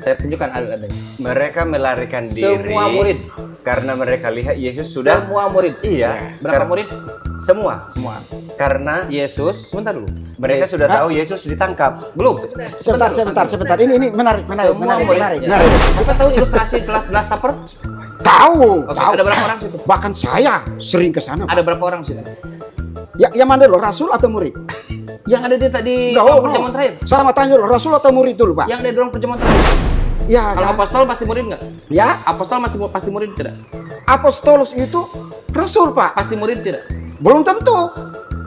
Saya tunjukkan adanya. Mereka melarikan diri. Semua murid. Karena mereka lihat Yesus sudah. Semua murid. Iya. Berapa murid? Semua. Karena Yesus, sebentar dulu. Mereka sudah tahu Yesus ditangkap. Belum. Sebentar. Ini menarik. Semua murid. Kita tahu ilustrasi Last Supper? Tahu. Oke, ada berapa orang situ? Bahkan saya sering ke sana. Ada berapa orang situ? Ya, yang mana dulu, rasul atau murid? Yang ada di tadi No. perjamuan terakhir. Sama tanya dulu, rasul atau murid dulu, Pak? Yang ada di ruang perjamuan terakhir. Ya. Kalau apostol pasti murid nggak? Ya, Apostol pasti murid tidak? apostolos itu rasul, Pak. Pasti murid tidak? Belum tentu.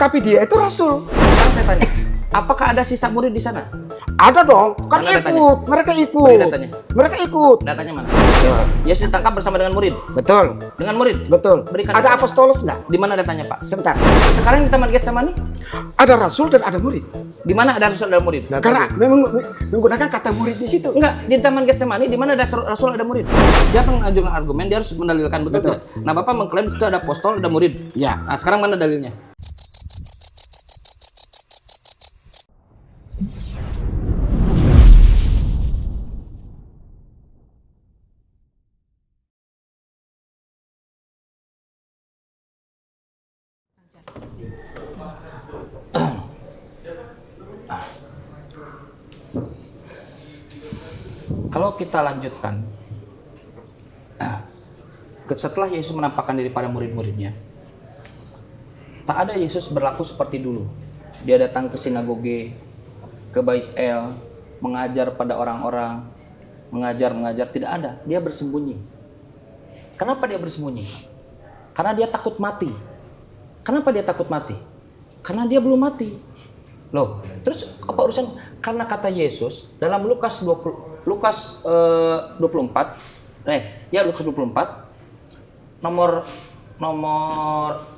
Tapi dia itu rasul. Sekarang saya tanya, apakah ada sisa murid di sana? Ada dong, kan Mana datanya? ikut. Mereka ikut. Beri datanya. Mereka ikut. Datanya mana? Yesus ditangkap bersama dengan murid. Betul. Dengan murid. Betul. Berikan Ada datanya. apostolos enggak? Di mana datanya, Pak? Sebentar. Sekarang di Taman Getsemani, Ada rasul dan ada murid. di mana ada rasul dan murid? Karena menggunakan kata murid di situ. Enggak, di Taman Getsemani di mana ada rasul ada murid. Siapa yang mengajukan argumen dia harus mendalilkan betul. Nah, Bapak mengklaim di situ ada apostol, ada murid. Ya. Nah, sekarang mana dalilnya? Kalau kita lanjutkan, setelah Yesus menampakkan diri pada murid-muridnya, tak ada Yesus berlaku seperti dulu. Dia datang ke sinagoge, ke Bait El, mengajar pada orang-orang, mengajar, tidak ada. Dia bersembunyi. Kenapa dia bersembunyi? Karena dia takut mati. Kenapa dia takut mati? Karena dia belum mati. Loh, terus apa urusan? Karena kata Yesus dalam Lukas 24, nomor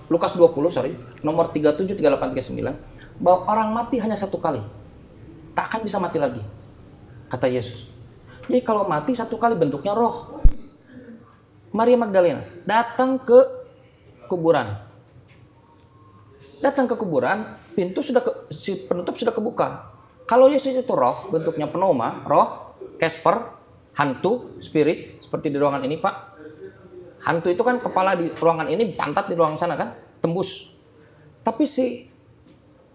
Lukas 20, nomor 37, 38, 39, bahwa orang mati hanya satu kali, tak akan bisa mati lagi, kata Yesus. Jadi kalau mati satu kali bentuknya roh. Maria Magdalena datang ke kuburan. Pintu si penutup sudah kebuka. Kalau Yesus itu roh, bentuknya pneuma, roh, Casper, hantu, spirit, seperti di ruangan ini, Pak. Hantu itu kan kepala di ruangan ini, pantat di ruangan sana kan, tembus. Tapi si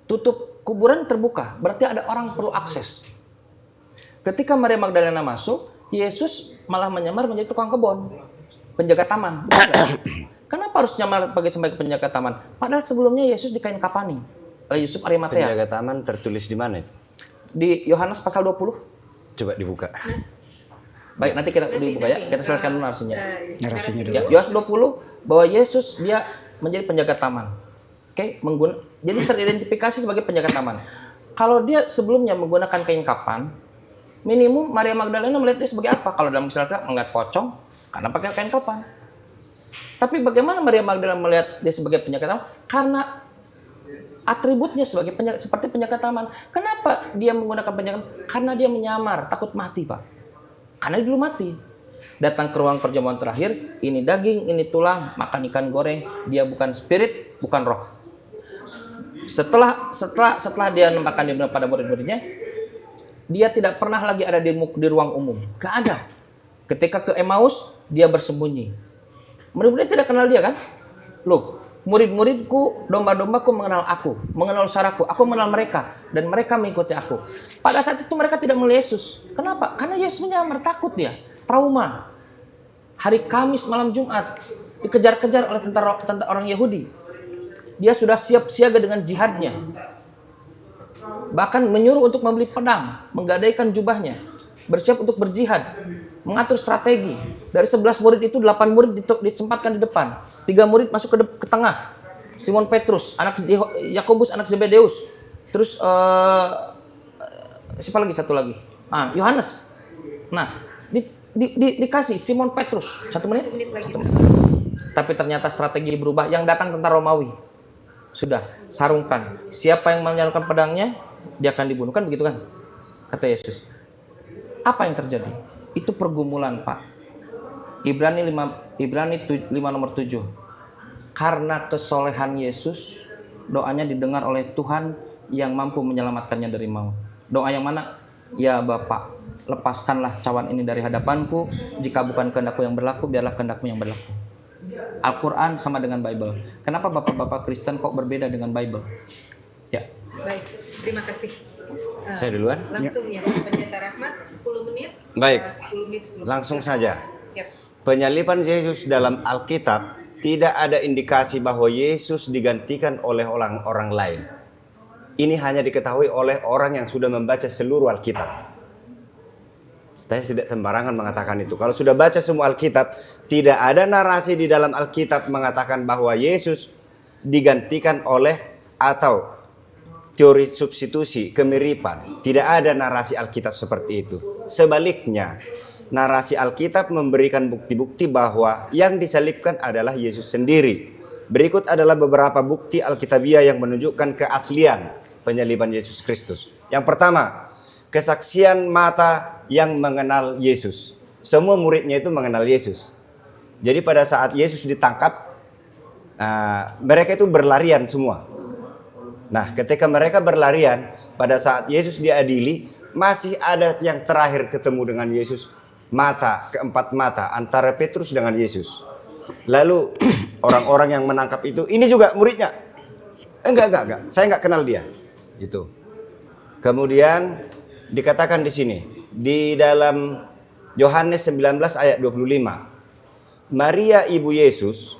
tutup kuburan terbuka, berarti ada orang perlu akses. Ketika Maria Magdalena masuk, Yesus malah menyamar menjadi tukang kebun, penjaga taman. Kenapa harus nyamar sebagai penjaga taman? Padahal sebelumnya Yesus di kain kapani oleh Yusuf Arimatea. Penjaga taman tertulis di mana itu? Di Yohanes pasal 20. Coba dibuka. Baik, nanti kita dibuka ya. Kita selesaikan dulu narasinya. Narasinya dulu. Ya, Yohanes 20 bahwa Yesus dia menjadi penjaga taman. Oke, jadi teridentifikasi sebagai penjaga taman. Kalau dia sebelumnya menggunakan kain kapan, minimum Maria Magdalena melihat dia sebagai apa? Kalau dalam misalnya melihat pocong karena pakai kain kapan. Tapi bagaimana Maria Magdalena melihat dia sebagai penjaga taman? Karena atributnya sebagai seperti penjaga taman. Kenapa dia menggunakan penjaga? Karena dia menyamar, takut mati, Pak. Karena dia dulu mati. Datang ke ruang perjamuan terakhir, ini daging, ini tulang, makan ikan goreng. Dia bukan spirit, bukan roh. Setelah dia nampakkan diri pada murid-muridnya, dia tidak pernah lagi ada di ruang umum. Gak ada. Ketika ke Emmaus, dia bersembunyi. Murid-muridnya tidak kenal dia kan? Loh, murid-muridku, domba-dombaku mengenal aku, mengenal saraku, aku mengenal mereka, dan mereka mengikuti aku. Pada saat itu mereka tidak melihat Yesus. Kenapa? Karena Yesus menyamar, takut dia, trauma. Hari Kamis malam Jumat, dikejar-kejar oleh tentara orang Yahudi. Dia sudah siap siaga dengan jihadnya. Bahkan menyuruh untuk membeli pedang, menggadaikan jubahnya, bersiap untuk berjihad, mengatur strategi. Dari 11 murid itu 8 murid disempatkan di depan, 3 murid masuk ke tengah. Simon Petrus, anak Yakobus, anak Zebedeus. Terus siapa lagi satu lagi? Yohanes. Nah, dikasih Simon Petrus 1 menit. 1 menit. Tapi ternyata strategi berubah. Yang datang tentara Romawi. Sudah sarungkan. Siapa yang menyalurkan pedangnya, dia akan dibunuh, kan begitu kan? Kata Yesus. Apa yang terjadi? Itu pergumulan, Pak. Ibrani 5 nomor 7. Karena kesolehan Yesus, doanya didengar oleh Tuhan yang mampu menyelamatkannya dari maut. Doa yang mana? Ya Bapa, lepaskanlah cawan ini dari hadapanku. Jika bukan kehendakku yang berlaku, biarlah kehendakmu yang berlaku. Al-Quran sama dengan Bible. Kenapa bapak-bapak Kristen kok berbeda dengan Bible? Ya. Baik, terima kasih. Saya duluan? Langsung ya, Pendeta Rahmat 10 menit. Baik. 10 menit. Langsung saja. Yap. Penyaliban Yesus dalam Alkitab tidak ada indikasi bahwa Yesus digantikan oleh orang lain. Ini hanya diketahui oleh orang yang sudah membaca seluruh Alkitab. Saya tidak sembarangan mengatakan itu. Kalau sudah baca semua Alkitab, tidak ada narasi di dalam Alkitab mengatakan bahwa Yesus digantikan oleh atau teori substitusi, kemiripan. Tidak ada narasi Alkitab seperti itu. Sebaliknya, narasi Alkitab memberikan bukti-bukti bahwa yang disalibkan adalah Yesus sendiri. Berikut adalah beberapa bukti Alkitabiah yang menunjukkan keaslian penyaliban Yesus Kristus. Yang pertama, kesaksian mata yang mengenal Yesus. Semua muridnya itu mengenal Yesus. Jadi pada saat Yesus ditangkap, mereka itu berlarian semua. Nah, ketika mereka berlarian, pada saat Yesus diadili, masih ada yang terakhir ketemu dengan Yesus, mata, keempat mata, antara Petrus dengan Yesus. Lalu orang-orang yang menangkap itu, ini juga muridnya. Enggak, saya enggak kenal dia. Itu. Kemudian dikatakan di sini, di dalam Yohanes 19 ayat 25, Maria ibu Yesus,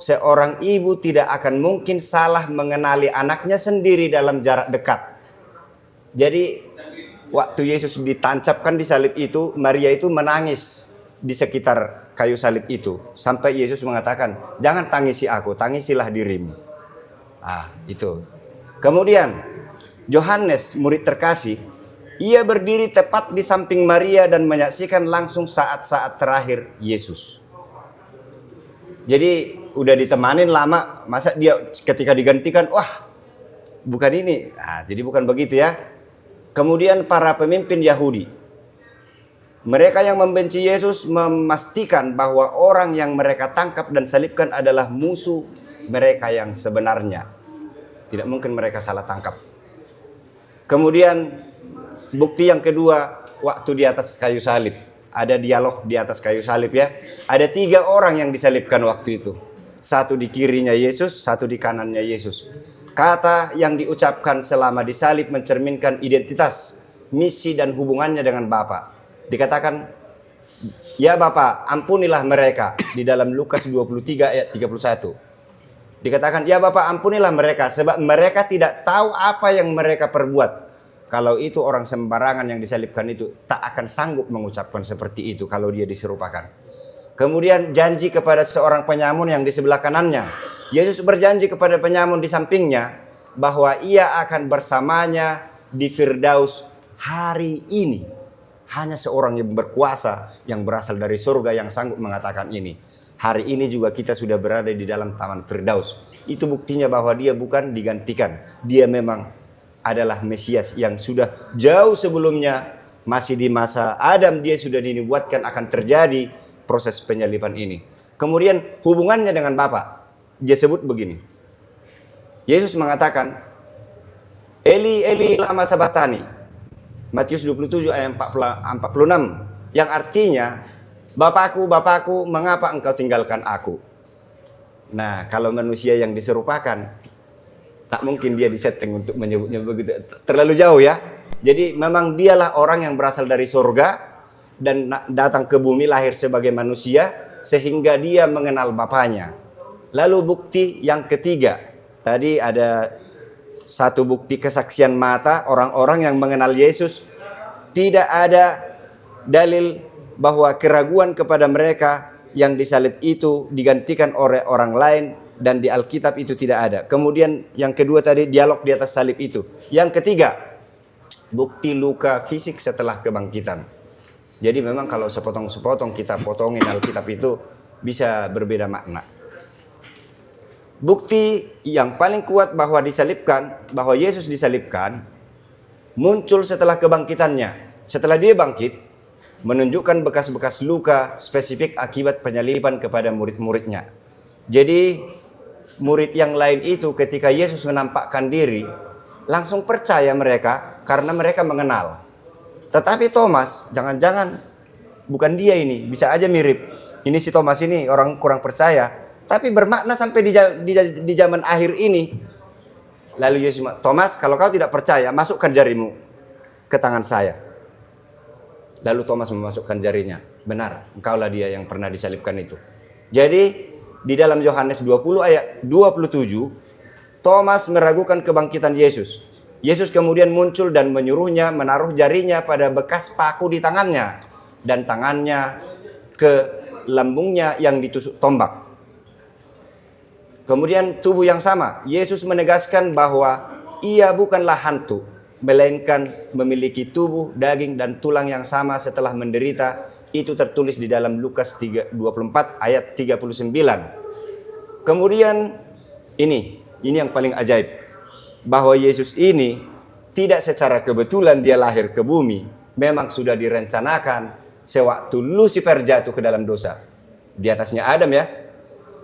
seorang ibu tidak akan mungkin salah mengenali anaknya sendiri dalam jarak dekat. Jadi waktu Yesus ditancapkan di salib itu, Maria itu menangis di sekitar kayu salib itu. Sampai Yesus mengatakan, jangan tangisi aku, tangisilah dirimu. Itu. Kemudian Yohanes, murid terkasih, ia berdiri tepat di samping Maria dan menyaksikan langsung saat-saat terakhir Yesus. Jadi udah ditemanin lama, masa dia ketika digantikan, wah bukan ini. Jadi bukan begitu ya. Kemudian para pemimpin Yahudi, mereka yang membenci Yesus memastikan bahwa orang yang mereka tangkap dan salibkan adalah musuh mereka yang sebenarnya. Tidak mungkin mereka salah tangkap. Kemudian bukti yang kedua, waktu di atas kayu salib. Ada dialog di atas kayu salib ya. Ada 3 orang yang disalibkan waktu itu. Satu di kirinya Yesus, satu di kanannya Yesus. Kata yang diucapkan selama disalib mencerminkan identitas, misi dan hubungannya dengan Bapa. Dikatakan, ya Bapa, ampunilah mereka. Di dalam Lukas 23 ayat 31. Dikatakan, ya Bapa, ampunilah mereka sebab mereka tidak tahu apa yang mereka perbuat. Kalau itu orang sembarangan yang disalibkan itu tak akan sanggup mengucapkan seperti itu kalau dia diserupakan. Kemudian janji kepada seorang penyamun yang di sebelah kanannya. Yesus berjanji kepada penyamun di sampingnya bahwa ia akan bersamanya di Firdaus hari ini. Hanya seorang yang berkuasa yang berasal dari surga yang sanggup mengatakan ini. Hari ini juga kita sudah berada di dalam taman Firdaus. Itu buktinya bahwa dia bukan digantikan. Dia memang adalah Mesias yang sudah jauh sebelumnya, masih di masa Adam dia sudah dinubuatkan akan terjadi proses penyaliban ini. Kemudian hubungannya dengan Bapa, dia sebut begini. Yesus mengatakan, Eli Eli lama sabatani. Matius 27 ayat 46 yang artinya, Bapakku, Bapakku, mengapa engkau tinggalkan aku? Nah, kalau manusia yang diserupakan, tak mungkin dia disetting untuk menyebutnya begitu. Terlalu jauh ya. Jadi memang dialah orang yang berasal dari surga dan datang ke bumi lahir sebagai manusia sehingga dia mengenal Bapanya. Lalu bukti yang ketiga. Tadi ada satu bukti kesaksian mata orang-orang yang mengenal Yesus. Tidak ada dalil bahwa keraguan kepada mereka yang disalib itu digantikan oleh orang lain. Dan di Alkitab itu tidak ada. Kemudian yang kedua tadi dialog di atas salib itu. Yang ketiga, bukti luka fisik setelah kebangkitan. Jadi memang kalau sepotong-sepotong kita potongin Alkitab itu bisa berbeda makna. Bukti yang paling kuat bahwa disalibkan, bahwa Yesus disalibkan, muncul setelah kebangkitannya. Setelah dia bangkit, menunjukkan bekas-bekas luka spesifik akibat penyaliban kepada murid-muridnya. Jadi murid yang lain itu ketika Yesus menampakkan diri, langsung percaya mereka karena mereka mengenal. Tetapi Thomas, jangan-jangan bukan dia ini, bisa aja mirip. Ini si Thomas ini orang kurang percaya, tapi bermakna sampai di zaman akhir ini. Lalu Yesus, Thomas, kalau kau tidak percaya, masukkan jarimu ke tangan saya. Lalu Thomas memasukkan jarinya. Benar, engkaulah dia yang pernah disalibkan itu. Jadi di dalam Yohanes 20 ayat 27, Thomas meragukan kebangkitan Yesus. Yesus kemudian muncul dan menyuruhnya menaruh jarinya pada bekas paku di tangannya dan tangannya ke lambungnya yang ditusuk tombak. Kemudian tubuh yang sama, Yesus menegaskan bahwa ia bukanlah hantu, melainkan memiliki tubuh, daging dan tulang yang sama setelah menderita. Itu tertulis di dalam Lukas 24 ayat 39. Kemudian ini yang paling ajaib, bahwa Yesus ini tidak secara kebetulan dia lahir ke bumi, memang sudah direncanakan sewaktu Lucifer jatuh ke dalam dosa. Di atasnya Adam ya.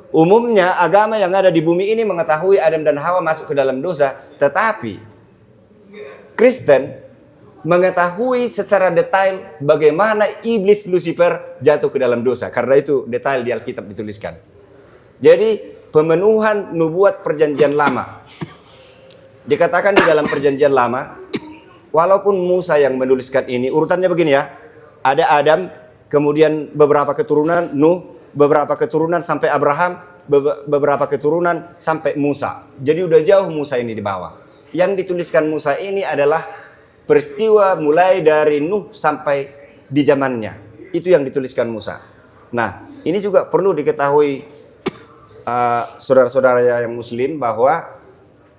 Umumnya agama yang ada di bumi ini mengetahui Adam dan Hawa masuk ke dalam dosa, tetapi Kristen mengetahui secara detail bagaimana iblis Lucifer jatuh ke dalam dosa. Karena itu detail di Alkitab dituliskan. Jadi pemenuhan nubuat perjanjian lama. Dikatakan di dalam perjanjian lama, walaupun Musa yang menuliskan ini, urutannya begini ya. Ada Adam, kemudian beberapa keturunan Nuh, beberapa keturunan sampai Abraham, beberapa keturunan sampai Musa. Jadi udah jauh Musa ini di bawah. Yang dituliskan Musa ini adalah peristiwa mulai dari Nuh sampai di zamannya. Itu yang dituliskan Musa. Nah, ini juga perlu diketahui saudara-saudara yang muslim, bahwa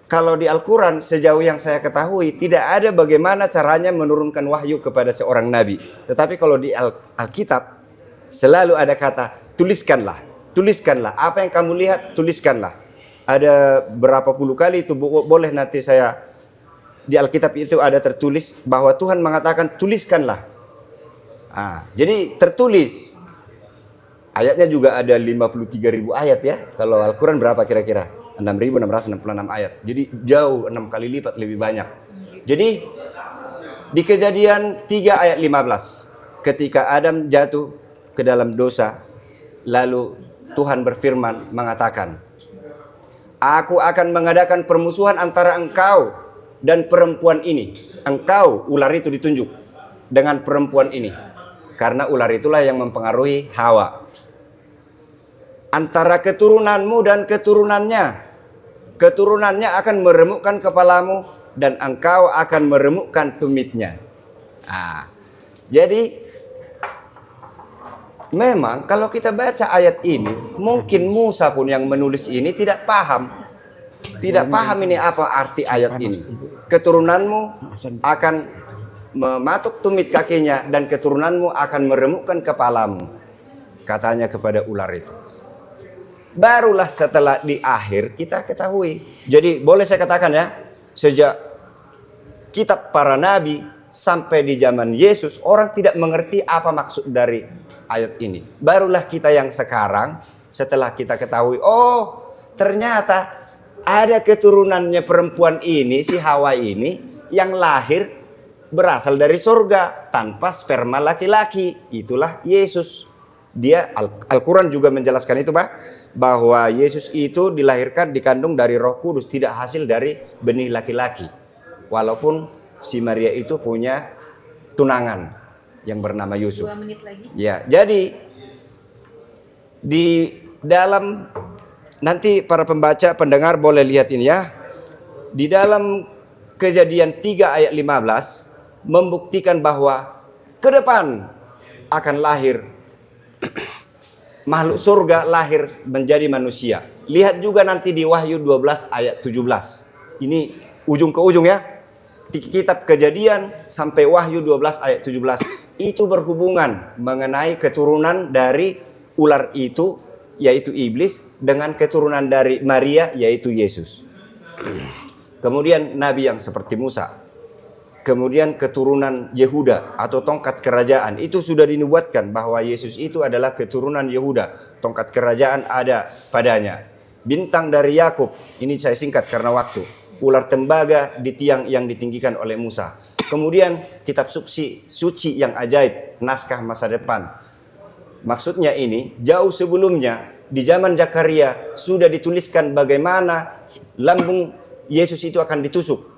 kalau di Al-Quran sejauh yang saya ketahui tidak ada bagaimana caranya menurunkan wahyu kepada seorang nabi. Tetapi kalau di Alkitab selalu ada kata tuliskanlah, tuliskanlah. Apa yang kamu lihat tuliskanlah. Ada berapa puluh kali itu, boleh nanti saya, di Alkitab itu ada tertulis bahwa Tuhan mengatakan tuliskanlah. Jadi tertulis. Ayatnya juga ada 53.000 ayat ya. Kalau Al-Quran berapa kira-kira? 6.666 ayat. Jadi jauh 6 kali lipat lebih banyak. Jadi di Kejadian 3 ayat 15, ketika Adam jatuh ke dalam dosa, lalu Tuhan berfirman mengatakan, Aku akan mengadakan permusuhan antara engkau dan perempuan ini. Engkau, ular itu ditunjuk, dengan perempuan ini. Karena ular itulah yang mempengaruhi Hawa. Antara keturunanmu dan keturunannya. Keturunannya akan meremukkan kepalamu dan engkau akan meremukkan tumitnya. Jadi memang kalau kita baca ayat ini, mungkin Musa pun yang menulis ini tidak paham. Tidak paham ini apa arti ayat ini. Keturunanmu akan mematuk tumit kakinya dan keturunanmu akan meremukkan kepalamu. Katanya kepada ular itu. Barulah setelah di akhir kita ketahui. Jadi boleh saya katakan ya, sejak kitab para nabi sampai di zaman Yesus, orang tidak mengerti apa maksud dari ayat ini. Barulah kita yang sekarang, setelah kita ketahui, oh ternyata ada keturunannya perempuan ini, si Hawa ini, yang lahir berasal dari surga tanpa sperma laki-laki. Itulah Yesus. Dia Al-Quran juga menjelaskan itu, Pak, bahwa Yesus itu dilahirkan, dikandung dari Roh Kudus, tidak hasil dari benih laki-laki. Walaupun si Maria itu punya tunangan yang bernama Yusuf. 2 menit lagi. Ya, jadi di dalam, nanti para pembaca, pendengar boleh lihat ini ya. Di dalam Kejadian 3 ayat 15 membuktikan bahwa ke depan akan lahir makhluk surga, lahir menjadi manusia. Lihat juga nanti di Wahyu 12 ayat 17. Ini ujung ke ujung ya. Kitab Kejadian sampai Wahyu 12 ayat 17. Itu berhubungan mengenai keturunan dari ular itu, yaitu iblis, dengan keturunan dari Maria, yaitu Yesus. Kemudian nabi yang seperti Musa. Kemudian keturunan Yehuda atau tongkat kerajaan. Itu sudah dinubuatkan bahwa Yesus itu adalah keturunan Yehuda. Tongkat kerajaan ada padanya. Bintang dari Yakub. Ini saya singkat karena waktu. Ular tembaga di tiang yang ditinggikan oleh Musa. Kemudian kitab suci yang ajaib, naskah masa depan. Maksudnya ini jauh sebelumnya di zaman Zakaria sudah dituliskan bagaimana lambung Yesus itu akan ditusuk.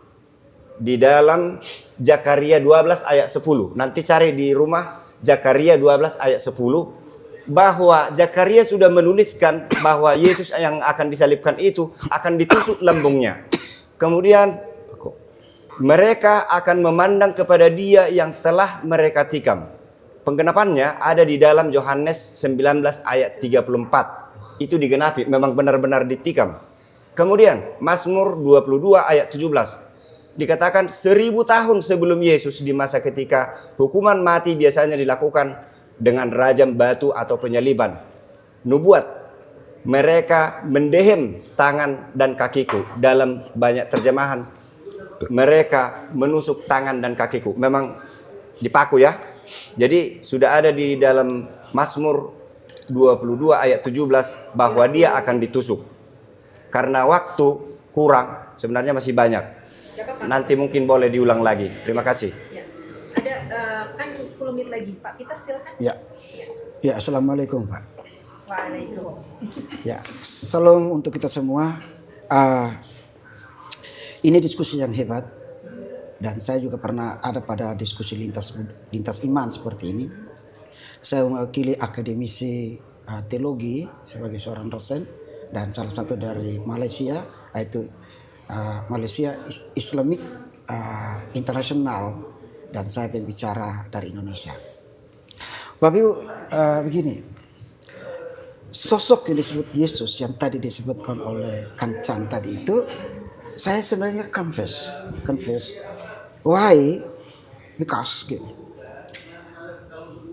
Di dalam Zakaria 12 ayat 10. Nanti cari di rumah Zakaria 12 ayat 10. Bahwa Zakaria sudah menuliskan bahwa Yesus yang akan disalibkan itu akan ditusuk lambungnya. Kemudian mereka akan memandang kepada dia yang telah mereka tikam. Penggenapannya ada di dalam Yohanes 19 ayat 34. Itu digenapi, memang benar-benar ditikam. Kemudian Mazmur 22 ayat 17. Dikatakan 1000 tahun sebelum Yesus, di masa ketika hukuman mati biasanya dilakukan dengan rajam batu atau penyaliban. Nubuat, mereka mendehem tangan dan kakiku. Dalam banyak terjemahan, mereka menusuk tangan dan kakiku. Memang dipaku ya. Jadi sudah ada di dalam Mazmur 22 ayat 17 bahwa dia akan ditusuk. Karena waktu kurang, sebenarnya masih banyak. Nanti mungkin boleh diulang lagi. Terima kasih. Ya. Ada kan 10 menit lagi, Pak Peter silakan. Ya. Ya, assalamualaikum Pak. Waalaikumsalam. Ya, salam untuk kita semua. Ini diskusi yang hebat dan saya juga pernah ada pada diskusi lintas iman seperti ini. Saya mewakili akademisi teologi sebagai seorang dosen dan salah satu dari Malaysia, yaitu Malaysia Islamic International, dan saya pembicara dari Indonesia. Bapak Ibu, begini, sosok yang disebut Yesus yang tadi disebutkan oleh Kang Chan tadi itu, saya sebenarnya confess. Why? Because gini,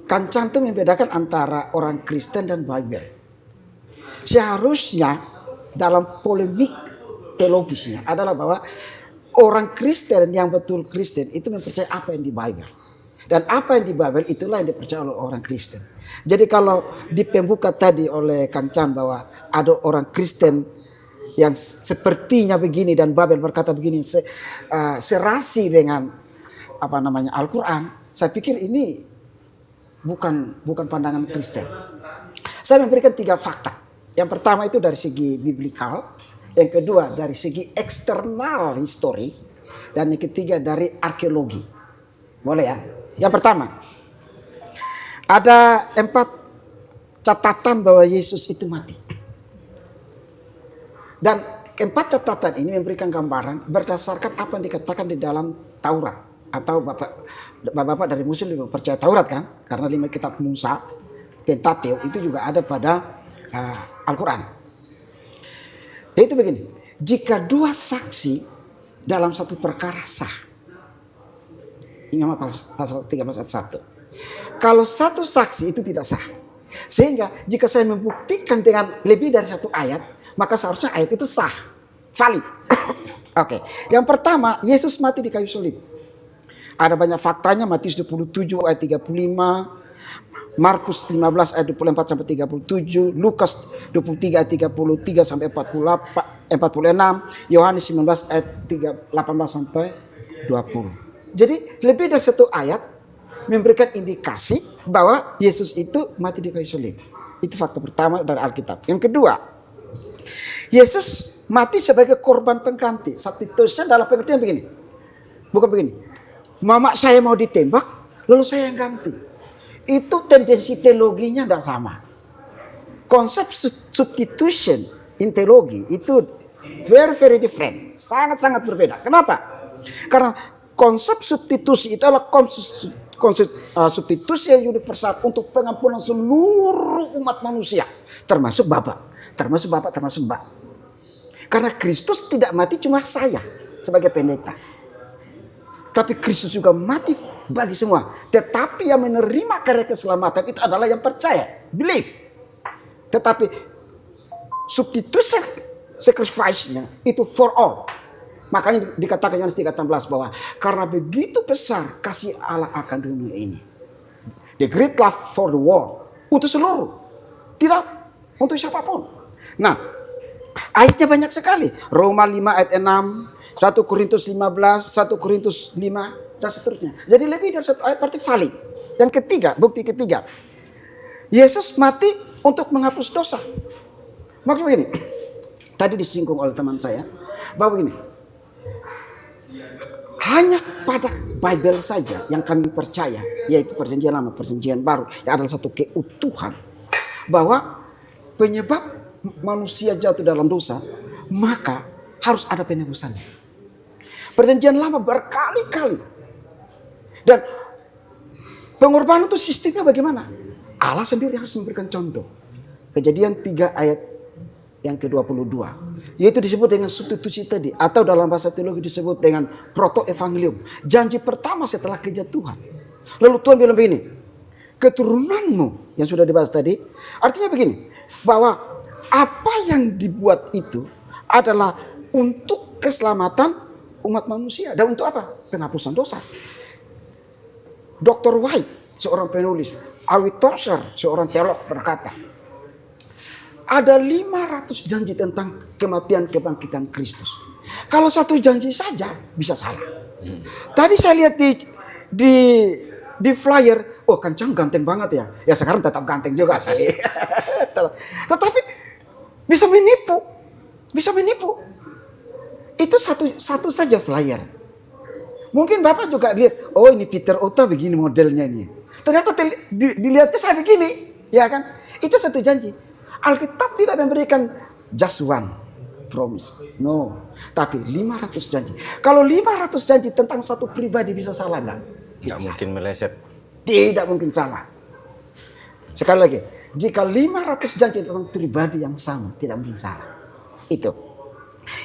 Kang Chan itu membedakan antara orang Kristen dan Bible. Seharusnya dalam polemik teologisnya adalah bahwa orang Kristen yang betul Kristen itu mempercayai apa yang di Bible. Dan apa yang di Bible itulah yang dipercaya oleh orang Kristen. Jadi kalau di pembuka tadi oleh Kang Chan bahwa ada orang Kristen yang sepertinya begini dan Bible berkata begini, serasi dengan Al-Quran, saya pikir ini bukan pandangan Kristen. Saya memberikan 3 fakta. Yang pertama itu dari segi biblikal, yang kedua dari segi eksternal historis, dan yang ketiga dari arkeologi. Boleh ya? Yang pertama, ada 4 catatan bahwa Yesus itu mati. Dan 4 catatan ini memberikan gambaran berdasarkan apa yang dikatakan di dalam Taurat. Atau bapak-bapak dari Muslim percaya Taurat kan? Karena 5 kitab Musa, Pentateuk itu juga ada pada Al-Quran. Itu begini, jika 2 saksi dalam satu perkara sah, ingat pasal 13 ayat 1. Kalau 1 saksi itu tidak sah. Sehingga jika saya membuktikan dengan lebih dari 1 ayat, maka seharusnya ayat itu sah, valid. Oke. Yang pertama, Yesus mati di kayu salib. Ada banyak faktanya, Matius 27 ayat 35, Markus 15 ayat 24 sampai 37, Lukas 23 ayat 33 sampai 46, Yohanes 19 ayat 18 sampai 20. Jadi lebih dari 1 ayat memberikan indikasi bahwa Yesus itu mati di kayu salib. Itu fakta pertama dari Alkitab. Yang kedua, Yesus mati sebagai korban pengganti. Substitution dalam pengertian begini. Bukan begini. Mama saya mau ditembak, lalu saya yang ganti. Itu tendensi teologinya tidak sama. Konsep substitution in teologi itu very different. Sangat-sangat berbeda. Kenapa? Karena konsep substitusi itu adalah konsep substitusi yang universal untuk pengampunan seluruh umat manusia. Termasuk Bapak, termasuk Mbak. Karena Kristus tidak mati cuma saya sebagai pendeta. Tapi Kristus juga mati bagi semua. Tetapi yang menerima karya keselamatan itu adalah yang percaya. Believe. Tetapi substitution sacrifice-nya itu for all. Makanya dikatakan Yohanes 3:16 bahwa karena begitu besar kasih Allah akan dunia ini. The great love for the world. Untuk seluruh. Tidak untuk siapapun. Nah, ayatnya banyak sekali. Roma 5 ayat 6. 1 Korintus 15, 1 Korintus 5. dan seterusnya. Jadi lebih dari satu ayat berarti valid. Dan ketiga, bukti ketiga, Yesus mati untuk menghapus dosa. Maksudnya begini, tadi disinggung oleh teman saya, bahwa begini, hanya pada Bible saja yang kami percaya, yaitu perjanjian lama, perjanjian baru, yang adalah satu keutuhan, bahwa penyebab manusia jatuh dalam dosa, maka harus ada penebusannya. Perjanjian lama berkali-kali. Dan pengorbanan itu sistemnya bagaimana? Allah sendiri harus memberikan contoh. Kejadian 3 ayat yang ke-22. Yaitu disebut dengan substitusi tadi. Atau dalam bahasa teologi disebut dengan proto-evangelium. Janji pertama setelah kejatuhan. Lalu Tuhan bilang begini. Keturunanmu yang sudah dibahas tadi. Artinya begini. Bahwa apa yang dibuat itu adalah untuk keselamatan umat manusia. Dan untuk apa? Penghapusan dosa. Dr. White, seorang penulis, Awi Tozer, seorang teolog berkata, ada 500 janji tentang kematian kebangkitan Kristus. Kalau satu janji saja bisa salah. Tadi saya lihat di flyer, oh Kancang ganteng banget ya. Ya sekarang tetap ganteng juga sih. Tetapi bisa menipu. Bisa menipu. Itu satu saja flyer. Mungkin Bapak juga lihat, oh ini Peter Otta begini modelnya ini. Ternyata dilihatnya saya begini, ya kan? Itu satu janji. Alkitab tidak memberikan just one promise. No. Tapi 500 janji. Kalau 500 janji tentang satu pribadi bisa salah enggak? Nggak mungkin meleset. Tidak mungkin salah. Sekali lagi, jika 500 janji tentang pribadi yang sama, tidak mungkin salah. Itu.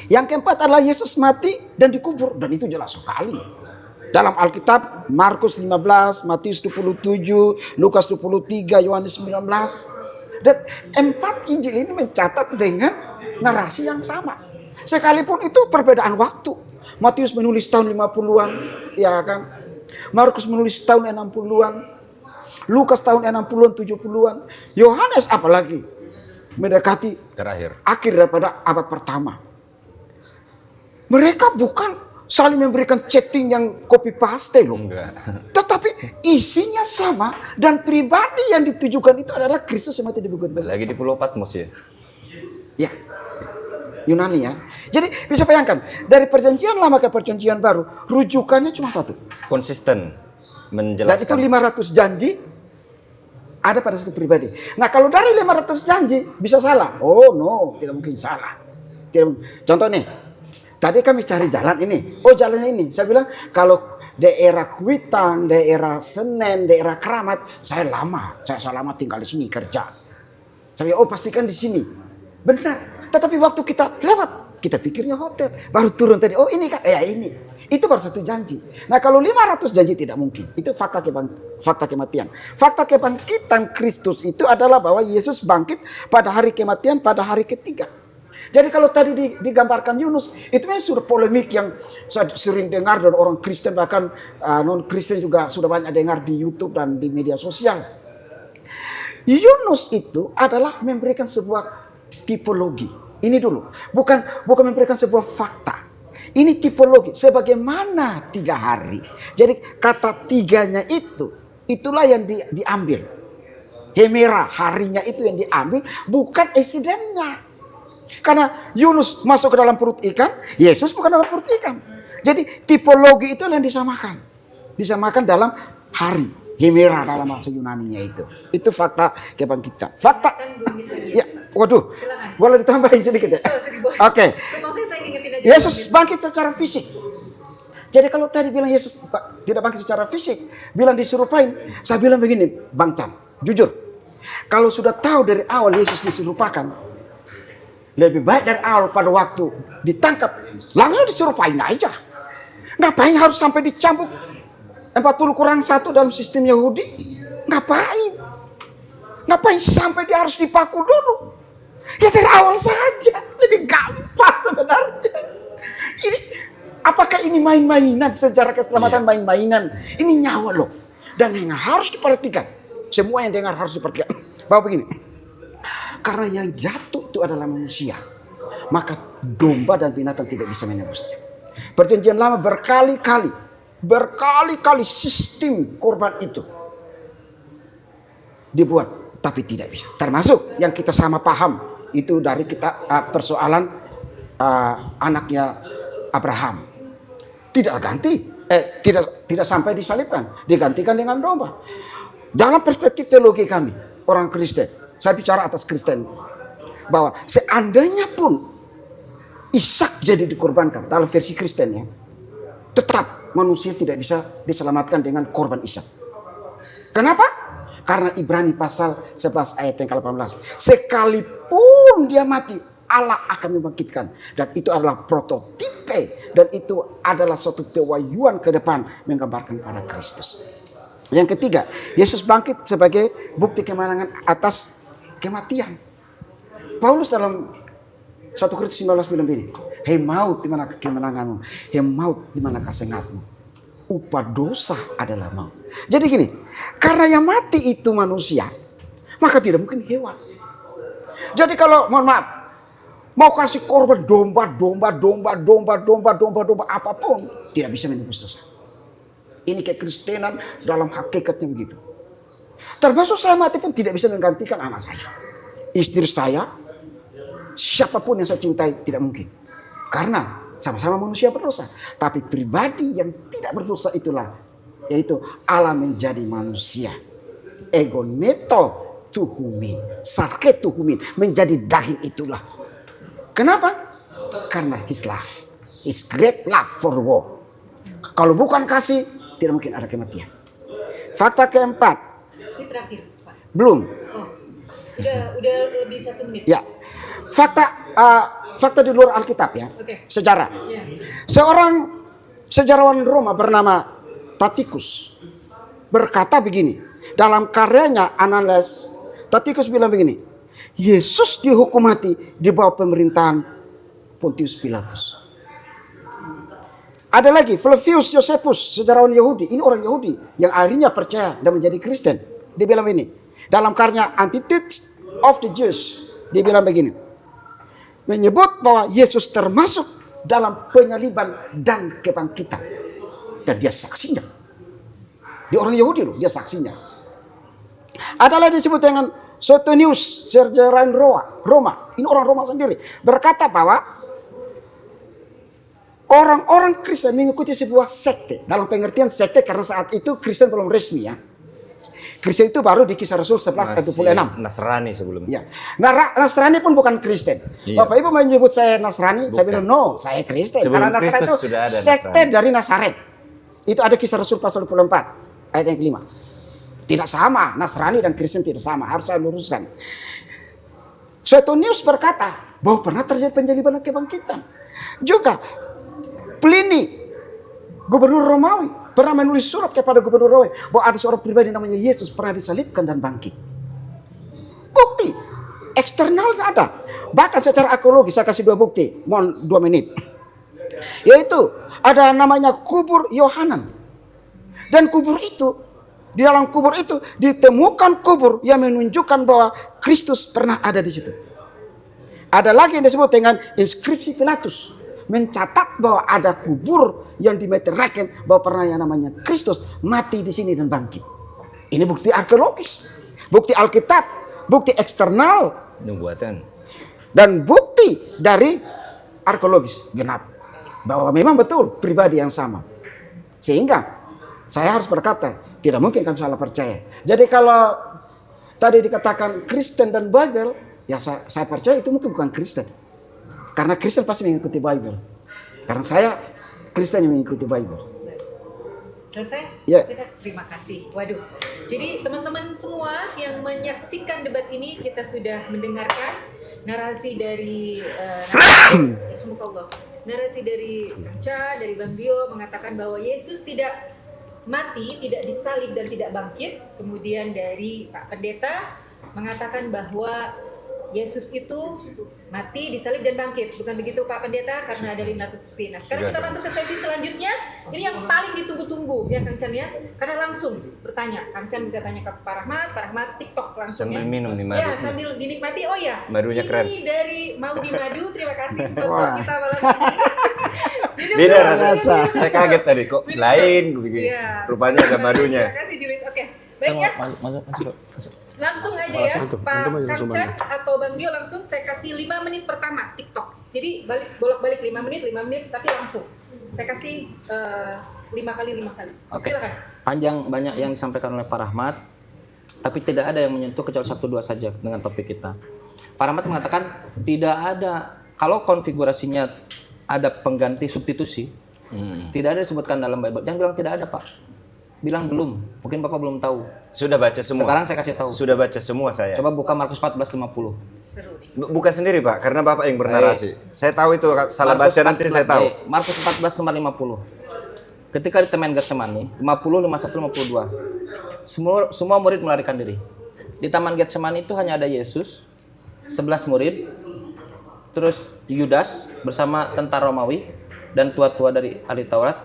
Yang keempat adalah Yesus mati dan dikubur. Dan itu jelas sekali. Dalam Alkitab, Markus 15, Matius 27, Lukas 23, Yohanes 19. Dan 4 Injil ini mencatat dengan narasi yang sama. Sekalipun itu perbedaan waktu. Matius menulis tahun 50-an, ya kan? Markus menulis tahun 60-an. Lukas tahun 60-an, 70-an. Yohanes apalagi mendekati Terakhir. akhir daripada abad pertama. Mereka bukan saling memberikan chatting yang copy paste loh. Enggak. Tetapi isinya sama dan pribadi yang ditujukan itu adalah Kristus yang mati di bukit. Lagi di Pulau Patmos ya. Ya. Yunani ya. Jadi bisa bayangkan dari perjanjian lama ke perjanjian baru rujukannya cuma satu. Konsisten Dan itu menjelaskan. 500 janji ada pada satu pribadi. Nah kalau dari 500 janji bisa salah. Oh no, tidak mungkin salah. Contoh nih. Tadi kami cari jalan ini. Oh jalannya ini. Saya bilang kalau daerah Kuitang, daerah Senen, daerah Keramat, saya lama tinggal di sini kerja. Saya bilang, oh pastikan di sini. Benar. Tetapi waktu kita lewat, kita pikirnya hotel. Baru turun tadi, oh ini kan, ini. Itu baru satu janji. Nah kalau 500 janji tidak mungkin. Itu fakta kematian. Fakta kebangkitan Kristus itu adalah bahwa Yesus bangkit pada hari kematian, pada hari ketiga. Jadi kalau tadi digambarkan Yunus, itu memang sudah polemik yang saya sering dengar dan orang Kristen bahkan non-Kristen juga sudah banyak dengar di YouTube dan di media sosial. Yunus itu adalah memberikan sebuah tipologi. Ini dulu, bukan memberikan sebuah fakta. Ini tipologi, sebagaimana 3 hari. Jadi kata tiganya itulah yang diambil. Hemera, harinya itu yang diambil, bukan eksidennya. Karena Yunus masuk ke dalam perut ikan, Yesus bukan dalam perut ikan. Jadi tipologi itu yang disamakan. Disamakan dalam hari. Hemera dalam bahasa Yunaninya itu. Itu fakta kebangkitan. Fakta. Ya, waduh. Silakan. Boleh ditambahin sedikit ya? Oke. Yesus bangkit secara fisik. Jadi kalau tadi bilang Yesus tidak bangkit secara fisik, bilang diserupain, saya bilang begini, Bang Chan, jujur. Kalau sudah tahu dari awal Yesus diserupakan, lebih baik dari awal pada waktu ditangkap, langsung diserupain aja. Ngapain harus sampai dicambuk 40+1 dalam sistem Yahudi? Ngapain? Ngapain sampai dia harus dipaku dulu? Ya dari awal saja, lebih gampang sebenarnya. Ini, apakah ini main-mainan sejarah keselamatan main-mainan? Ini nyawa loh. Dan yang harus diperhatikan, semua yang dengar harus diperhatikan. Bahwa begini, karena yang jatuh itu adalah manusia, maka domba dan binatang tidak bisa menebusnya. Perjanjian lama berkali-kali Berkali-kali sistem korban itu dibuat, tapi tidak bisa. Termasuk yang kita sama paham itu dari kita persoalan anaknya Abraham. Tidak ganti, tidak sampai disalibkan, digantikan dengan domba. Dalam perspektif teologi kami, orang Kristen, saya bicara atas Kristen, bahwa seandainya pun Ishak jadi dikorbankan dalam versi Kristen ya, tetap manusia tidak bisa diselamatkan dengan korban Ishak. Kenapa? Karena Ibrani pasal 11 ayat yang ke-18. Sekalipun dia mati, Allah akan membangkitkan. Dan itu adalah prototipe. Dan itu adalah suatu pewahyuan ke depan menggambarkan pada Kristus. Yang ketiga, Yesus bangkit sebagai bukti kemenangan atas kematian. Paulus dalam 1 Korintus 19 bilang begini, hei maut di mana kemenanganmu, hei maut di mana kesengatmu. Upah dosa adalah maut. Jadi gini, karena yang mati itu manusia, maka tidak mungkin hewan. Jadi kalau mohon maaf, mau kasih korban domba apapun, tidak bisa menebus dosa. Ini kekristenan dalam hakikatnya begitu. Termasuk saya mati pun tidak bisa menggantikan anak saya, istri saya, siapapun yang saya cintai, tidak mungkin. Karena sama-sama manusia berdosa. Tapi pribadi yang tidak berdosa itulah, yaitu Allah menjadi manusia. Egoneto tuhumin, sarke tuhumin, menjadi daging itulah. Kenapa? Karena his love, his great love for the world. Kalau bukan kasih, tidak mungkin ada kematian. Fakta keempat. Ini terakhir, Pak. Belum. Oh, udah lebih 1 menit. Ya, fakta di luar Alkitab ya. Oke. Sejarah. Ya. Seorang sejarawan Roma bernama Tacitus berkata begini. Dalam karyanya Annales, Tacitus bilang begini. Yesus dihukum mati di bawah pemerintahan Pontius Pilatus. Ada lagi Flavius Josephus, sejarawan Yahudi. Ini orang Yahudi yang akhirnya percaya dan menjadi Kristen. Dia bilang ini. Dalam karya Antithesis of the Jews, dia bilang begini. Menyebut bahwa Yesus termasuk dalam penyaliban dan kebangkitan. Dan dia saksinya. Dia orang Yahudi loh, dia saksinya. Ada lagi disebut dengan Suetonius, sejarawan Roma. Ini orang Roma sendiri. Berkata bahwa orang-orang Kristen mengikuti sebuah sekte. Dalam pengertian sekte karena saat itu Kristen belum resmi ya. Kristen itu baru di Kisah Rasul 11 ayat 26. Nasrani sebelumnya. Ya. Nah, Nasrani pun bukan Kristen. Iya. Bapak Ibu menyebut saya Nasrani, Bukan. saya bilang no, saya Kristen. Sebelum Karena Nasrani itu Kristus sudah ada sekte Nasrani. dari Nazaret. Itu ada Kisah Rasul pasal 24 ayat yang kelima. Tidak sama, Nasrani dan Kristen tidak sama. Harus saya luruskan. Suetonius berkata bahwa pernah terjadi penyaliban dan kebangkitan. Juga Pliny, gubernur Romawi, pernah menulis surat kepada gubernur Romawi bahwa ada seorang pribadi namanya Yesus pernah disalibkan dan bangkit. Bukti eksternalnya ada. Bahkan secara arkeologi saya kasih 2 bukti, mohon 2 menit. Yaitu ada namanya kubur Yohanan. Dan kubur itu, di dalam kubur itu ditemukan kubur yang menunjukkan bahwa Kristus pernah ada di situ. Ada lagi yang disebut dengan inskripsi Pilatus, mencatat bahwa ada kubur yang dimeteraikan bahwa pernah yang namanya Kristus mati di sini dan bangkit. Ini bukti arkeologis, bukti Alkitab, bukti eksternal, Nubuatan. dan bukti dari arkeologis genap bahwa memang betul pribadi yang sama. Sehingga saya harus berkata, tidak mungkin kami salah percaya. Jadi kalau tadi dikatakan Kristen dan Bible, ya saya percaya itu mungkin bukan Kristen. Karena Kristen pasti mengikuti Bible. Karena saya Kristen yang mengikuti Bible. Selesai? Ya. Kita terima kasih. Waduh. Jadi teman-teman semua yang menyaksikan debat ini, kita sudah mendengarkan narasi dari narasi dari Kanca, dari Bang Dio mengatakan bahwa Yesus tidak mati, tidak disalib dan tidak bangkit. Kemudian dari Pak Pendeta mengatakan bahwa Yesus itu mati, disalib dan bangkit. Bukan begitu Pak Pendeta? Karena ada 500 bukti. Nah, sekarang kita masuk ke sesi selanjutnya. Ini yang paling ditunggu-tunggu ya Kang Chan ya. Karena langsung bertanya. Kang Chan bisa tanya ke Pak Rahmat TikTok langsung Sambil ya. minum nih madu. Ya, sambil dinikmati. Oh ya, Madunya ini keren. dari Maudi Madu. Terima kasih sponsor Wah. kita malam ini. Beda rasa. Rasa. Saya kaget tadi kok lain begini. Iya. Rupanya ada madunya. Terima kasih Julius. Oke, baik ya. Masuk. Langsung aja ya, Pak Kamcan atau Bang Dio langsung saya kasih 5 menit pertama TikTok. Jadi bolak-balik 5 menit, tapi langsung. Saya kasih 5 kali. Oke. Silakan. Panjang banyak yang disampaikan oleh Pak Rahmat, tapi tidak ada yang menyentuh kecuali 1-2 saja dengan topik kita. Pak Rahmat mengatakan tidak ada, kalau konfigurasinya ada pengganti substitusi, tidak ada disebutkan dalam Bible. Jangan bilang tidak ada, Pak. Bilang belum. Mungkin Bapak belum tahu. Sudah baca semua. Sekarang saya kasih tahu. Sudah baca semua saya. Coba buka Markus 14:50. Seru nih. Buka sendiri Pak, karena Bapak yang bernarasi. Saya tahu itu salah baca nanti saya tahu. Markus 14 nomor 50. Ketika di Taman Getsemani, 50, 51, 52. Semua murid melarikan diri. Di Taman Getsemani itu hanya ada Yesus, 11 murid, terus Yudas bersama tentara Romawi dan tua-tua dari ahli Taurat.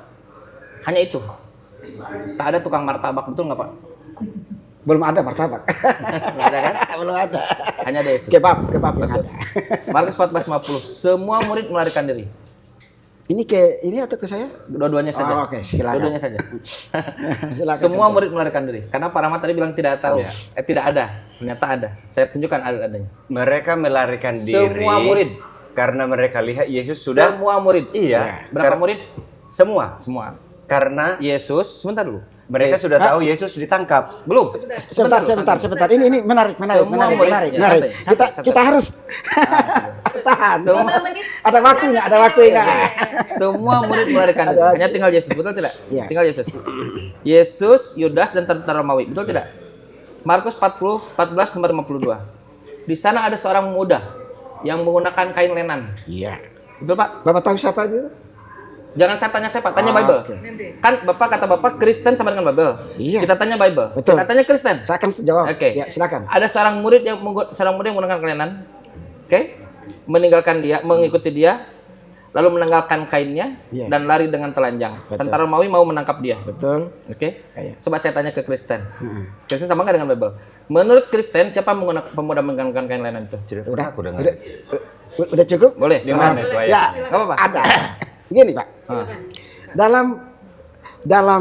Hanya itu. Tak ada tukang martabak, betul nggak Pak? Belum ada martabak. Nggak ada kan? Belum ada. Hanya ada Yesus. Kebab yang Betul. ada. Markus 14:50. Semua murid melarikan diri. Ini atau ke saya? Dua-duanya saja. Oh, oke, silakan. Dua-duanya saja. Silakan. Semua murid melarikan diri. Karena Pak Rahmat tadi bilang tidak tahu. Iya. Tidak ada. Ternyata ada. Saya tunjukkan adanya. Mereka melarikan diri. Semua murid. Karena mereka lihat Yesus sudah. Semua murid. Iya. Berapa murid? Semua. Semua. Karena Yesus, sebentar dulu. mereka sudah tahu Yesus ditangkap. Belum. Sebentar. Ini menarik. Semua murid. Ya, Menarik. santai. Kita harus tahan. Semua, 5 menit. Ada waktunya. semua murid melarikan diri. Hanya tinggal Yesus, betul tidak? Iya. Tinggal Yesus. Yesus, Yudas dan tentara Romawi, betul tidak? Markus 14 nomor 52. Di sana ada seorang pemuda yang menggunakan kain lenan. Iya. Betul Pak? Bapak tahu siapa itu? Jangan saya tanya siapa, tanya Bible. Oke. Nanti. Kan Bapak kata Bapak Kristen sama dengan Bible. Iya. Kita tanya Bible. Betul. Kita tanya Kristen. Saya akan jawab. Oke. Ya, silakan. Ada seorang murid yang menggunakan kelainan. Oke. Meninggalkan dia, mengikuti dia, lalu menanggalkan kainnya Iya. dan lari dengan telanjang. Betul. Tentara Romawi mau menangkap dia. Betul. Oke. Iya. Coba saya tanya ke Kristen. Kristen sama nggak dengan Bible? Menurut Kristen siapa pemuda menggunakan kain lenan itu? Tidak pernah aku dengar. Udah cukup? Boleh. Di mana itu Ya, ayat? Nggak apa-apa. ada. Gini Pak. Silakan. Dalam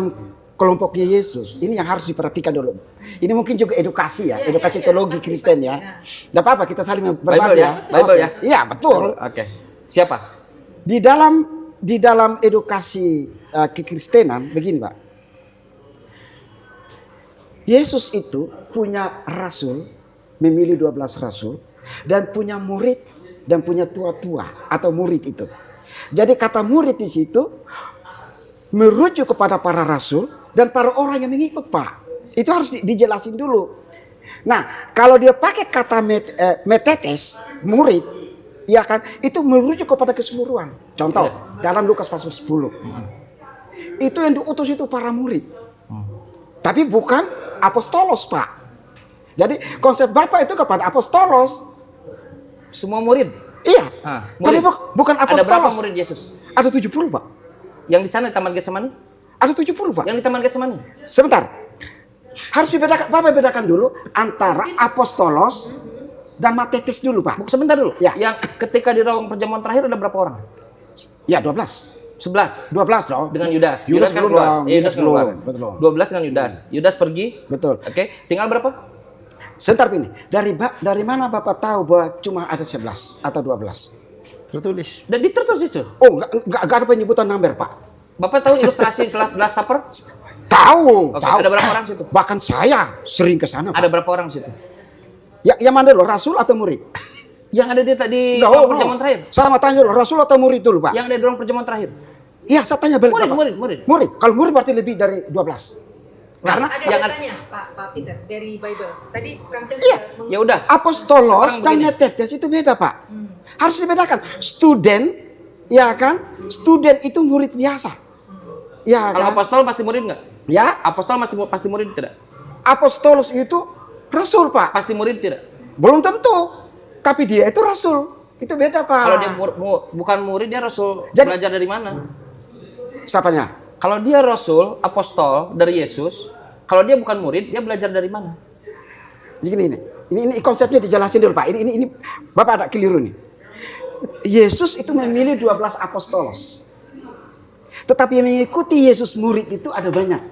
kelompoknya Yesus, ini yang harus diperhatikan dulu. Ini mungkin juga edukasi ya, edukasi teologi pasti, Kristen pasti. ya. Nah. Tidak apa-apa, kita saling Bible berbagi ya? Bible Oke. ya? Iya, betul. Oke. Siapa? Di dalam edukasi kekristenan begini Pak. Yesus itu punya rasul, memilih 12 rasul dan punya murid dan punya tua-tua atau murid itu. Jadi kata murid di situ merujuk kepada para rasul dan para orang yang mengikut Pak. Itu harus dijelasin dulu. Nah, kalau dia pakai kata metetes, murid, ya kan, itu merujuk kepada keseluruhan. Contoh, dalam Lukas pasal 10. Itu yang diutus itu para murid. Tapi bukan apostolos, Pak. Jadi konsep Bapak itu kepada apostolos. Semua murid. Iya. Tapi Murid. bukan Ada berapa apostolos. murid Yesus? Ada 70, Pak. Yang di sana di Taman Getsemani? Ada 70, Pak. Yang di Taman Getsemani? Sebentar. Harus dibedakan, Bapak bedakan dulu antara apostolos dan matetes dulu, Pak. Sebentar dulu. Ya. Yang ketika di ruang perjamuan terakhir ada berapa orang? Ya, 12. 11 12 dong. dengan Yudas. Yudas kan belum keluar. dong. Iya, Yudas Yudas keluar. belum. Betul. 12 dengan Yudas. Yudas pergi. Betul. Oke. Tinggal berapa? Sebentar ini. Dari mana Bapak tahu bahwa cuma ada 11 atau 12? Tertulis. Dan ditertulis itu. Oh, enggak ada penyebutan number, Pak. Bapak tahu ilustrasi Last Supper? Tahu, Oke, tahu. ada berapa orang situ? Bahkan saya sering ke sana, Pak. Ada berapa orang situ? Ya, yang mana dulu, rasul atau murid? Yang ada di No, ruang no. perjamuan terakhir. Sama tanya dulu, rasul atau murid dulu, Pak? Yang ada di ruang perjamuan terakhir. Iya, saya tanya balik, Murid, Bapak. murid. Murid. Kalau murid berarti lebih dari 12. Karena Ada yang datanya, Pak Peter, dari Bible. Tadi Kang Chan Iya. sudah Ya udah. apostolos Sekarang dan begini. metetes itu beda, Pak. Harus dibedakan. Student, ya kan? Student itu murid biasa. Ya Kalau kan? apostol pasti murid nggak? Ya, Apostol pasti murid tidak? apostolos itu rasul, Pak. Pasti murid tidak? Belum tentu. Tapi dia itu rasul. Itu beda, Pak. Kalau dia bukan murid, dia rasul. Jadi- Belajar dari mana? Siapanya? Kalau dia rasul, apostol dari Yesus, kalau dia bukan murid, dia belajar dari mana? Ini. Ini konsepnya dijelasin dulu, Pak. Ini Bapak ada keliru nih. Yesus itu memilih 12 apostolos. Tetapi yang mengikuti Yesus murid itu ada banyak.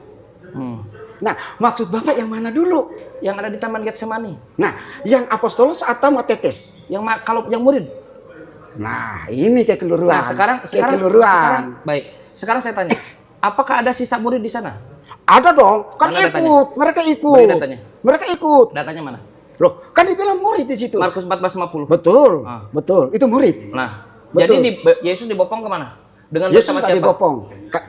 Hmm. Nah, maksud Bapak yang mana dulu? Yang ada di Taman Getsemani. Nah, yang apostolos atau matetes? Kalau yang murid. Nah, ini kekeliruan. Nah, sekarang baik. Sekarang saya tanya, apakah ada sisa murid di sana? Ada dong, kan Mana ikut, mereka ikut. Beri datanya. Mereka ikut. Datanya mana? Loh, kan dibilang murid di situ. Markus 14:50. Betul, Ah. betul. Itu murid. Nah, Betul. jadi Yesus dibopong kemana? Dengan Yesus bersama nggak siapa? dibopong.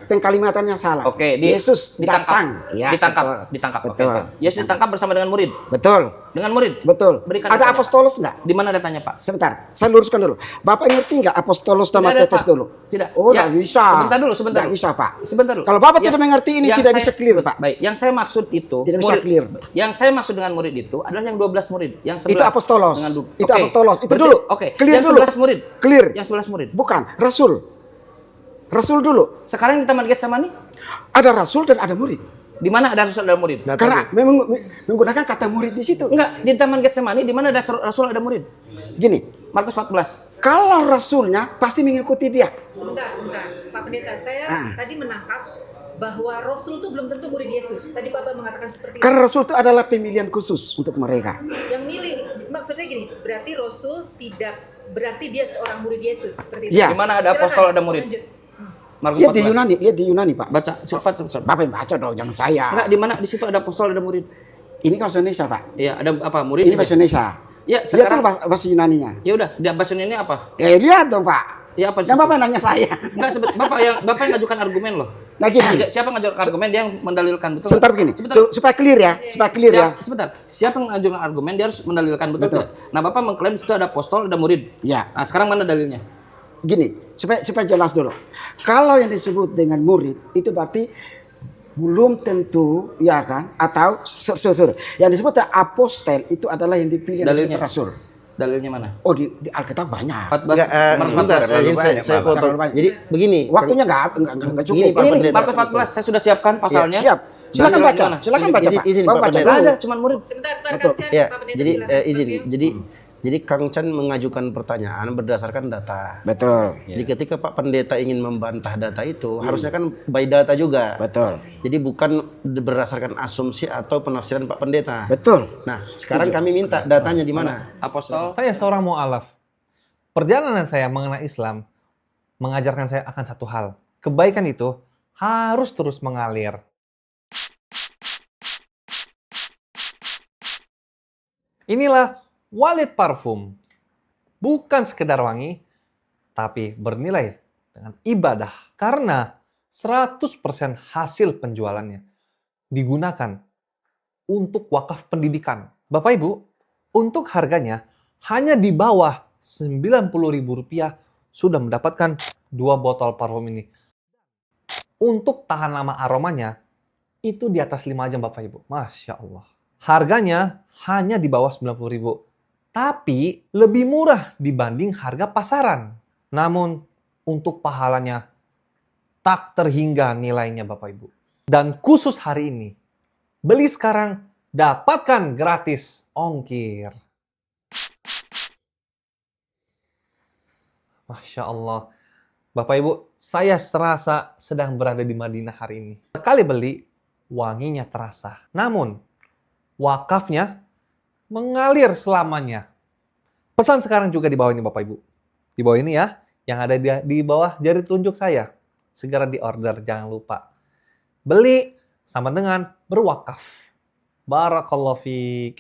Pengkalimatannya salah. Oke, Yesus ditangkap. datang. Ya, ditangkap. Oke, Betul. oke. Yesus ditangkap bersama dengan murid. Betul. Dengan murid. Betul. Berikan Ada datanya, apostolos nggak? Di mana datanya, Pak? Sebentar, saya luruskan dulu. Bapak ngerti nggak apostolos dan Tidak ada, matetes Pak. dulu? Tidak. Oh, Ya, nggak bisa. sebentar dulu. Nggak bisa, Pak. Sebentar dulu. Kalau Bapak tidak mengerti ini, yang tidak bisa clear, Pak. Baik, yang saya maksud itu Tidak bisa clear. Yang saya maksud dengan murid itu adalah yang 12 murid, yang 11 Itu apostolos. dengan Itu Oke. apostolos. Itu Berarti- dulu. Oke. Clear yang dulu. 11 murid. Clear. Yang 11 murid. Bukan, rasul. Rasul dulu. Sekarang di Taman Getsemani, Ada rasul dan ada murid. di mana ada rasul dan murid? Karena memang menggunakan kata murid di situ. Enggak, di Taman Getsemani di mana ada rasul ada murid? Gini, Markus 14. kalau rasulnya pasti mengikuti dia. Sebentar, Pak Pendeta. Saya Ah. tadi menangkap bahwa Rasul itu belum tentu murid Yesus. Tadi Bapak mengatakan seperti itu. Karena rasul itu adalah pemilihan khusus untuk mereka. Yang milih, maksudnya gini, berarti Rasul tidak berarti dia seorang murid Yesus seperti itu. Iya. Di mana ada Silakan, apostol ada murid? lanjut. Markus Lihat di 14. Yunani, lihat di Yunani, Pak. Baca, cepat. Bapak yang baca dong, jangan saya. Enggak, di mana di situ ada apostol ada murid? Ini bahasa Indonesia, Pak. Iya, ada apa? Murid. Ini bahasa Indonesia. Ya, Lihat sekarang tuh bahasa Yunaninya. ya udah, di bahasa ini apa? Lihat dong, Pak. Ya apa di Dan situ? Bapak nanya saya. Enggak, Bapak yang ngajukan argumen loh. Nah, gini. Siapa yang ngajukan argumen dia yang mendalilkan betul. Sebentar nggak? begini, Sebentar. supaya clear ya, supaya clear ya. Sebentar. Siapa yang ngajukan argumen dia harus mendalilkan betul. Betul. nggak? Nah, Bapak mengklaim di situ ada apostol, ada murid. Ya. Nah, sekarang mana dalilnya? Gini, supaya jelas dulu. Kalau yang disebut dengan murid itu berarti belum tentu, ya kan? Atau sorry. Yang disebut apostel itu adalah yang dipilih Dalilnya. dari rasul. Dalilnya mana? Oh, di Alkitab banyak. 14. Enggak, Markus sebentar, 14. terlalu Izin banyak, saya Pak. potong. Terlalu banyak. Jadi begini, Waktunya nggak cukup. Gini, Pak Ini nih, Pendeta. Markus 14 saya sudah siapkan pasalnya. Siap. Silakan Dalilnya baca. mana? Silakan baca, Pak. Izin, Bapak Pak baca. Pendeta. Nggak dulu. ada, cuman murid. Sebentar, Kang Betul. Chan, Ya, Pak Pendeta jadi silakan. izin. Interview. Jadi Kang Chan mengajukan pertanyaan berdasarkan data. Betul. Jadi ketika Pak Pendeta ingin membantah data itu, harusnya kan by data juga. Betul. Jadi bukan berdasarkan asumsi atau penafsiran Pak Pendeta. Betul. Nah, sekarang kami minta datanya di mana? Apostol. Saya seorang mu'alaf. Perjalanan saya mengenai Islam mengajarkan saya akan satu hal. Kebaikan itu harus terus mengalir. Inilah Walid Parfum. Bukan sekedar wangi, tapi bernilai dengan ibadah. Karena 100% hasil penjualannya digunakan untuk wakaf pendidikan. Bapak Ibu, untuk harganya hanya di bawah Rp90.000 sudah mendapatkan 2 botol parfum ini. Untuk tahan lama aromanya, itu di atas 5 jam Bapak Ibu. Masya Allah. Harganya hanya di bawah Rp90.000. Tapi lebih murah dibanding harga pasaran. Namun untuk pahalanya tak terhingga nilainya Bapak Ibu. Dan khusus hari ini, beli sekarang, dapatkan gratis ongkir. Masya Allah. Bapak Ibu, saya serasa sedang berada di Madinah hari ini. Sekali beli, wanginya terasa. Namun, wakafnya mengalir selamanya. Pesan sekarang juga di bawah ini Bapak Ibu. Di bawah ini ya, yang ada di bawah jari telunjuk saya. Segera di order, jangan lupa. Beli sama dengan berwakaf. Barakallahu fiik.